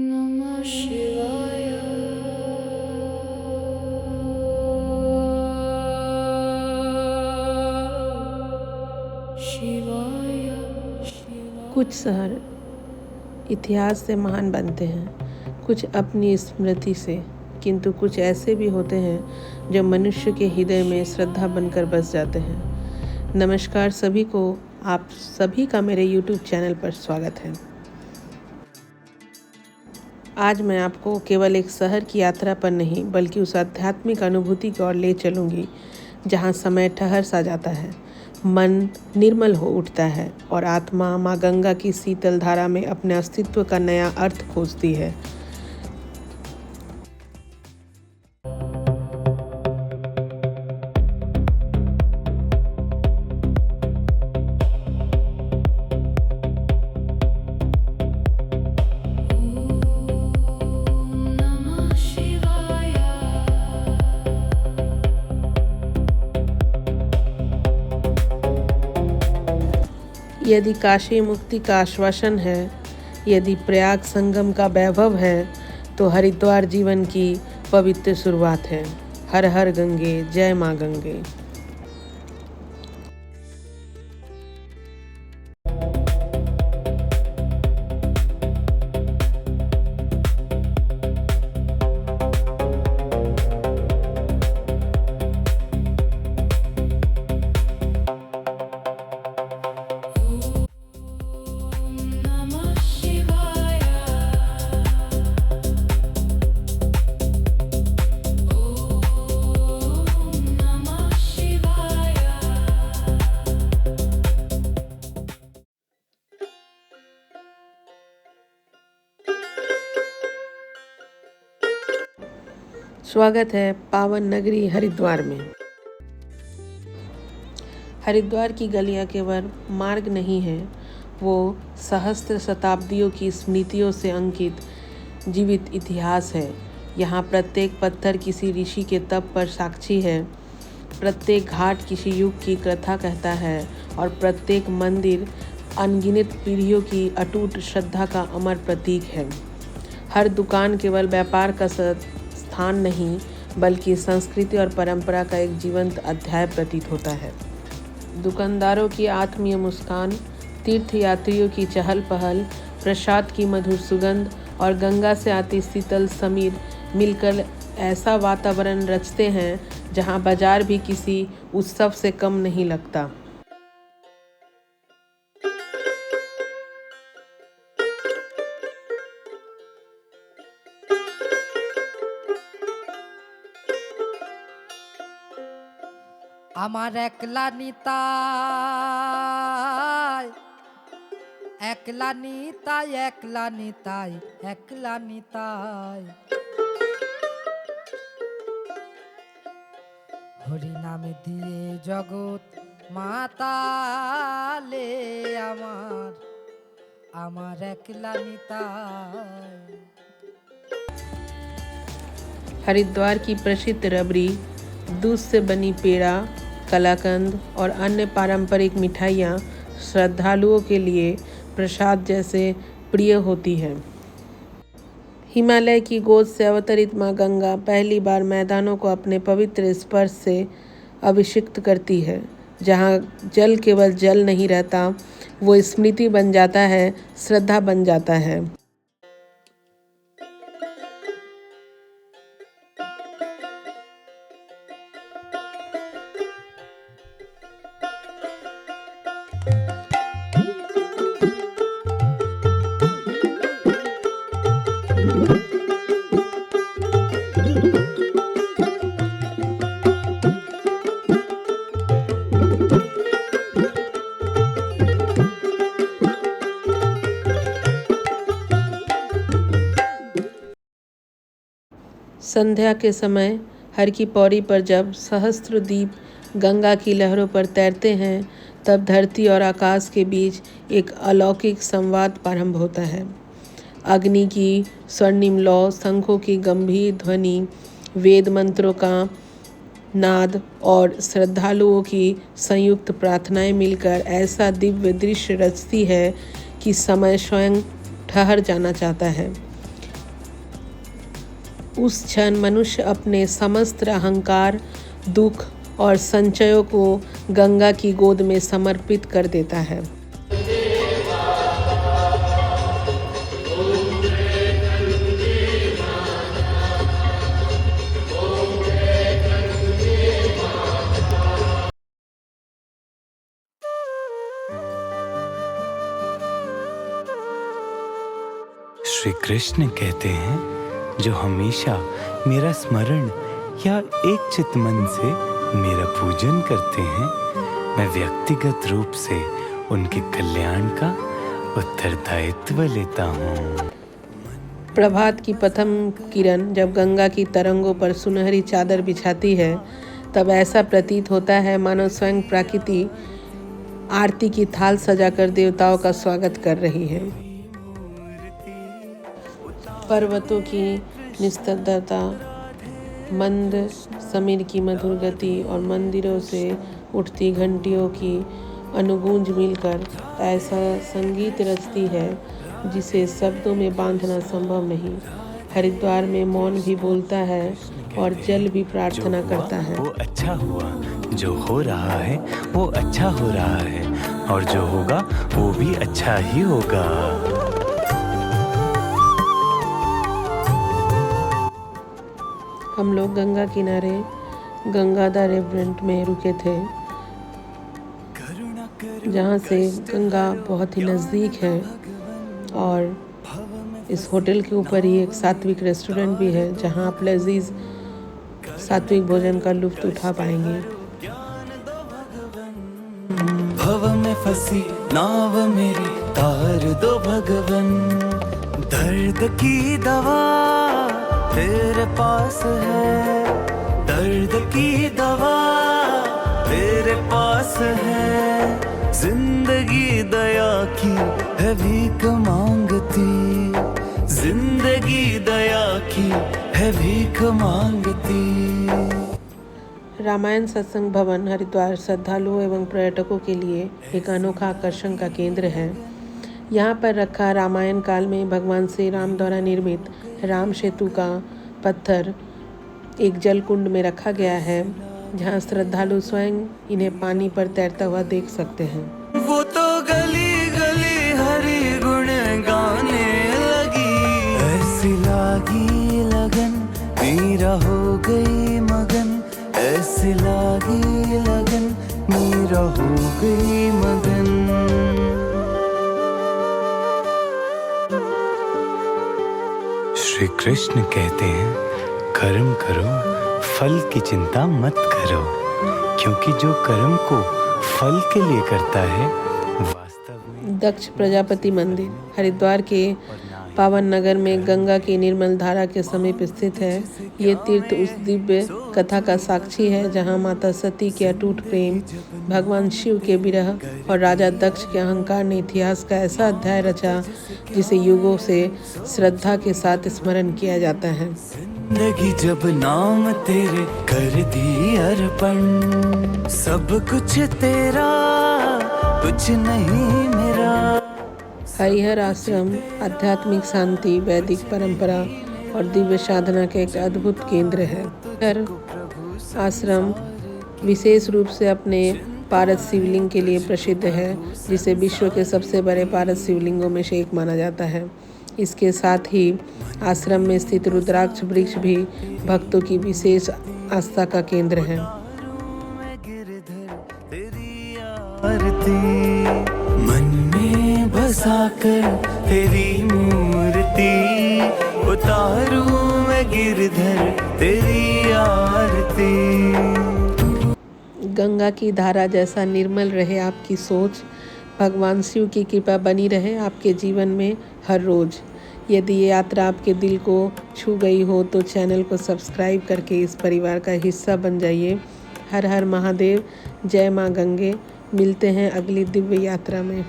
नमः शिवाय। शिवाय शिवाय। कुछ शहर इतिहास से महान बनते हैं, कुछ अपनी स्मृति से, किंतु कुछ ऐसे भी होते हैं जो मनुष्य के हृदय में श्रद्धा बनकर बस जाते हैं। नमस्कार सभी को, आप सभी का मेरे YouTube चैनल पर स्वागत है। आज मैं आपको केवल एक शहर की यात्रा पर नहीं बल्कि उस आध्यात्मिक अनुभूति की ओर ले चलूँगी जहाँ समय ठहर सा जाता है, मन निर्मल हो उठता है और आत्मा माँ गंगा की शीतल धारा में अपने अस्तित्व का नया अर्थ खोजती है। नमः शिवाय। यदि काशी मुक्ति का आश्वासन है, यदि प्रयाग संगम का वैभव है, तो हरिद्वार जीवन की पवित्र शुरुआत है। हर हर गंगे, जय माँ गंगे। नमः शिवाय। नमः शिवाय। स्वागत है पावन नगरी हरिद्वार में। हरिद्वार की गलियां केवल मार्ग नहीं है, वो सहस्त्र शताब्दियों की स्मृतियों से अंकित जीवित इतिहास है। यहाँ प्रत्येक पत्थर किसी ऋषि के तप पर साक्षी है, प्रत्येक घाट किसी युग की कथा कहता है और प्रत्येक मंदिर अनगिनत पीढ़ियों की अटूट श्रद्धा का अमर प्रतीक है। हर दुकान केवल व्यापार का स्थान नहीं बल्कि संस्कृति और परंपरा का एक जीवंत अध्याय प्रतीत होता है। दुकानदारों की आत्मीय मुस्कान, तीर्थयात्रियों की चहल पहल, प्रसाद की मधुर सुगंध और गंगा से आती शीतल समीर मिलकर ऐसा वातावरण रचते हैं जहां बाजार भी किसी उत्सव से कम नहीं लगता। আমার একলা নিতাই, একলা নিতাই, একলা নিতাই, একলা নিতাই। হরি নামে দিয়ে জগৎ মাতালে আমার, আমার একলা নিতাই। हरिद्वार की प्रसिद्ध रबड़ी, दूध से बनी पेड़ा, कलाकंद और अन्य पारंपरिक मिठाइयाँ श्रद्धालुओं के लिए प्रसाद जैसे प्रिय होती है। हिमालय की गोद से अवतरित माँ गंगा पहली बार मैदानों को अपने पवित्र स्पर्श से अभिषिक्त करती है। जहाँ जल केवल जल नहीं रहता, वो स्मृति बन जाता है, श्रद्धा बन जाता है। संध्या के समय हर की पौड़ी पर जब सहस्त्र दीप गंगा की लहरों पर तैरते हैं, तब धरती और आकाश के बीच एक अलौकिक संवाद प्रारंभ होता है। अग्नि की स्वर्णिम लौ, शंखों की गंभीर ध्वनि, वेद मंत्रों का नाद और श्रद्धालुओं की संयुक्त प्रार्थनाएं मिलकर ऐसा दिव्य दृश्य रचती है कि समय स्वयं ठहर जाना चाहता है। उस क्षण मनुष्य अपने समस्त अहंकार, दुख और संचयों को गंगा की गोद में समर्पित कर देता है। श्री कृष्ण कहते हैं, जो हमेशा मेरा स्मरण या एक चित्त मन से मेरा पूजन करते हैं, मैं व्यक्तिगत रूप से उनके कल्याण का उत्तरदायित्व लेता हूँ। प्रभात की प्रथम किरण जब गंगा की तरंगों पर सुनहरी चादर बिछाती है, तब ऐसा प्रतीत होता है मानो स्वयं प्रकृति आरती की थाल सजाकर देवताओं का स्वागत कर रही है। पर्वतों की निस्तब्धता, मंद समीर की मधुर गति और मंदिरों से उठती घंटियों की अनुगूंज मिलकर ऐसा संगीत रचती है जिसे शब्दों में बांधना संभव नहीं। हरिद्वार में मौन भी बोलता है और जल भी प्रार्थना करता है। वो अच्छा हुआ, जो हो रहा है वो अच्छा हो रहा है, और जो होगा वो भी अच्छा ही होगा। हम लोग गंगा किनारे गंगाधर रेस्टोरेंट में रुके थे, जहाँ से गंगा बहुत ही नज़दीक है और इस होटल के ऊपर ही एक सात्विक रेस्टोरेंट भी है, जहाँ आप लजीज सात्विक भोजन का लुत्फ उठा पाएंगे। भव में फंसी नाव मेरी तार दो भगवन, दर्द की दवा तेरे पास है, दर्द की दवा तेरे पास है, जिंदगी दया की है भीख मांगती, जिंदगी दया की है भीख मांगती। रामायण सत्संग भवन हरिद्वार श्रद्धालुओं एवं पर्यटकों के लिए एक अनोखा आकर्षण का केंद्र है। यहाँ पर रखा रामायण काल में भगवान श्री राम द्वारा निर्मित राम सेतु का पत्थर एक जल कुंड में रखा गया है, जहाँ श्रद्धालु स्वयं इन्हें पानी पर तैरता हुआ देख सकते हैं। वो तो गली गली हरि गुण गाने लगी, ऐसी लागी लगन मीरा हो गई मगन, ऐसी लागी लगन मीरा हो गई मगन। श्री कृष्ण कहते हैं, कर्म करो फल की चिंता मत करो, क्योंकि जो कर्म को फल के लिए करता है वास्तव में। दक्ष प्रजापति मंदिर हरिद्वार के पावन नगर में गंगा की निर्मल धारा के समीप स्थित है। ये तीर्थ उस दिव्य कथा का साक्षी है जहाँ माता सती के अटूट प्रेम, भगवान शिव के विरह और राजा दक्ष के अहंकार ने इतिहास का ऐसा अध्याय रचा जिसे युगों से श्रद्धा के साथ स्मरण किया जाता है। जिंदगी जब नाम तेरे कर दी अर्पण, सब कुछ तेरा कुछ नहीं मेरा। हरिहर आश्रम आध्यात्मिक शांति, वैदिक परंपरा और दिव्य साधना का एक अद्भुत केंद्र है। हर आश्रम विशेष रूप से अपने पारस शिवलिंग के लिए प्रसिद्ध है, जिसे विश्व के सबसे बड़े पारस शिवलिंगों में से एक माना जाता है। इसके साथ ही आश्रम में स्थित रुद्राक्ष वृक्ष भी भक्तों की विशेष आस्था का केंद्र है। मन में बसाकर तेरी मूर्ति, उतारूं मैं गिरधर तेरी आरती। गंगा की धारा जैसा निर्मल रहे आपकी सोच, भगवान शिव की कृपा बनी रहे आपके जीवन में हर रोज। यदि ये यात्रा आपके दिल को छू गई हो तो चैनल को सब्सक्राइब करके इस परिवार का हिस्सा बन जाइए। हर हर महादेव, जय माँ गंगे। मिलते हैं अगली दिव्य यात्रा में।